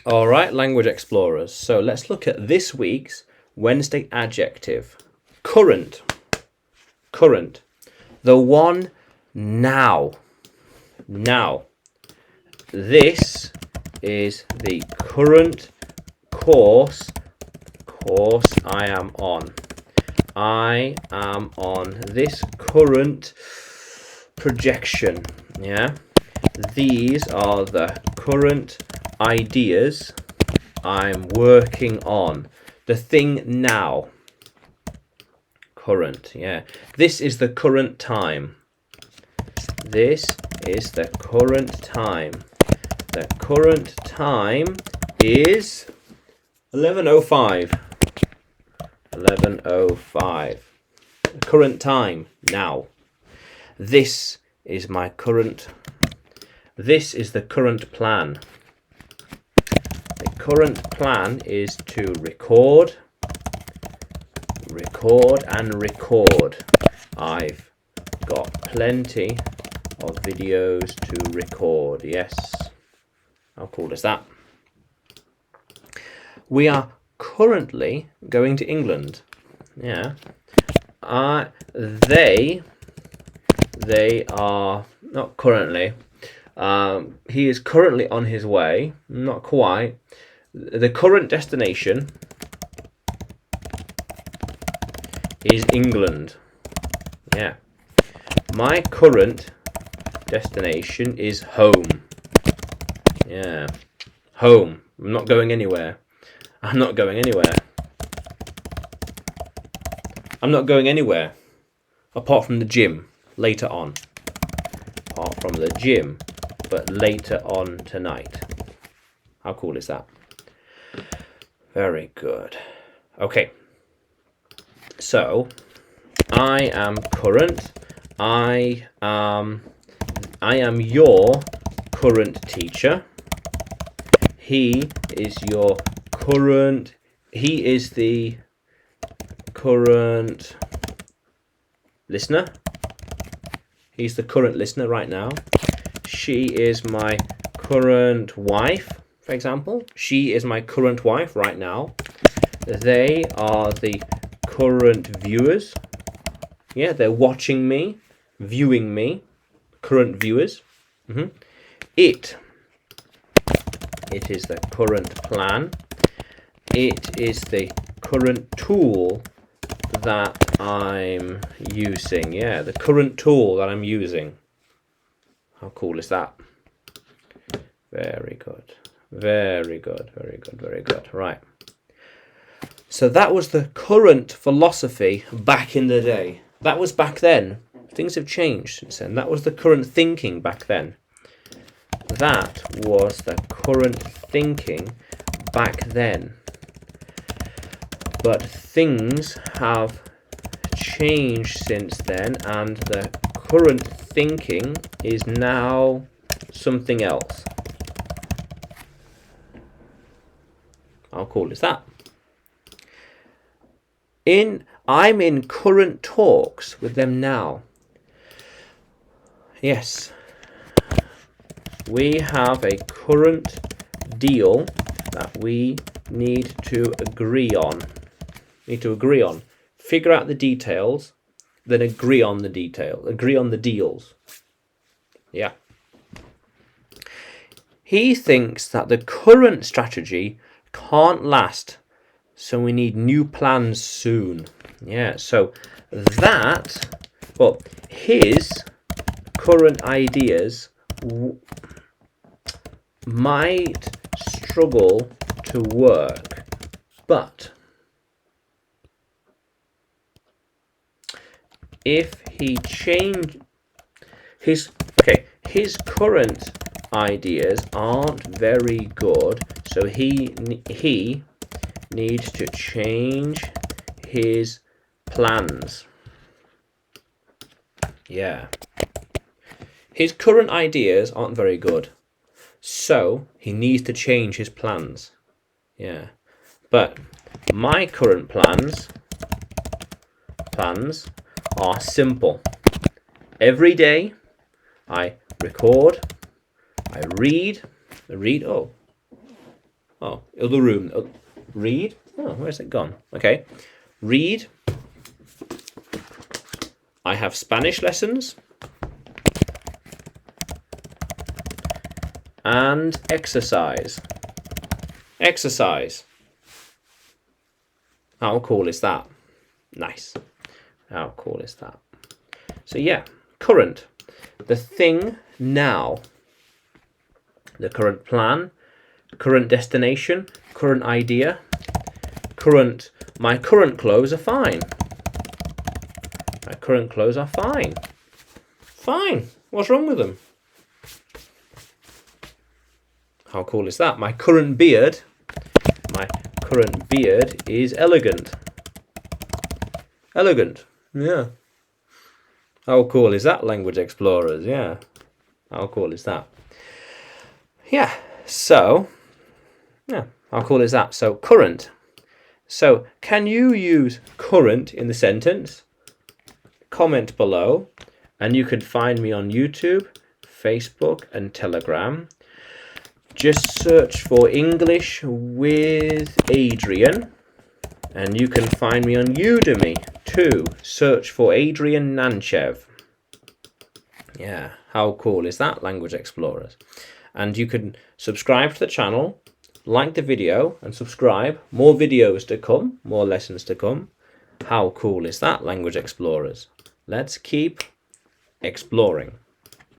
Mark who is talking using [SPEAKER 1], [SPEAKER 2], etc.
[SPEAKER 1] All right, language explorers. So let's look at this week's Wednesday adjective. Current. Current. The one now. Now. This is the current course I am on. I am on this current projection. Yeah. These are the current ideas I'm working on. The thing now. Current. Yeah. This is the current time. This is the current time. The current time is 11:05. 11:05. The current time now. This is my current. This is the current plan. The current plan is to record, and record. I've got plenty of videos to record. Yes. How cool is that? We are currently going to England. Yeah. They are not currently. He is currently on his way. Not quite. The current destination is England. Yeah. My current destination is home. Yeah. Home. I'm not going anywhere. I'm not going anywhere. I'm not going anywhere. Apart from the gym later on. Apart from the gym, but later on tonight. How cool is that? Very good. Okay. So, I am current. I am your current teacher. He is your current. He is the current listener. He's the current listener right now. She is my current wife, for example. She is my current wife right now. They are the current viewers. Yeah, they're watching me, viewing me. Current viewers. It is the current plan. It is the current tool that I'm using. Yeah, the current tool that I'm using. How cool is that? Very good. Very good. Very good. Very good. Right. So that was the current philosophy back in the day. That was back then. Things have changed since then. That was the current thinking back then. That was the current thinking back then. But things have changed since then, and the current thinking is now something else. How cool is that? I'm in current talks with them now. Yes. We have a current deal that we need to agree on. Figure out the details, then agree on the details. Agree on the deals. Yeah. He thinks that the current strategy can't last, so we need new plans soon. Yeah, so his current ideas might struggle to work, but if he changed his current ideas aren't very good, so he needs to change his plans. Yeah. His current ideas aren't very good, so he needs to change his plans. Yeah. But my current plans are simple. Every day I record, I read, Oh, other room. Read. Oh, where's it gone? Okay. Read. I have Spanish lessons. And exercise. Exercise. How cool is that? Nice. How cool is that? So yeah, current. The thing now. The current plan. Current destination. Current idea. Current. My current clothes are fine. My current clothes are fine. Fine. What's wrong with them? How cool is that? My current beard is elegant. Elegant. Yeah. How cool is that, Language Explorers? Yeah. How cool is that? Yeah. So, yeah. How cool is that? So, current. So, can you use current in the sentence? Comment below. And you can find me on YouTube, Facebook, and Telegram. Just search for English with Adrian, and you can find me on Udemy too. Search for Adrian Nanchev. Yeah, how cool is that, Language Explorers? And you can subscribe to the channel, like the video, and subscribe. More videos to come, more lessons to come. How cool is that, Language Explorers? Let's keep exploring.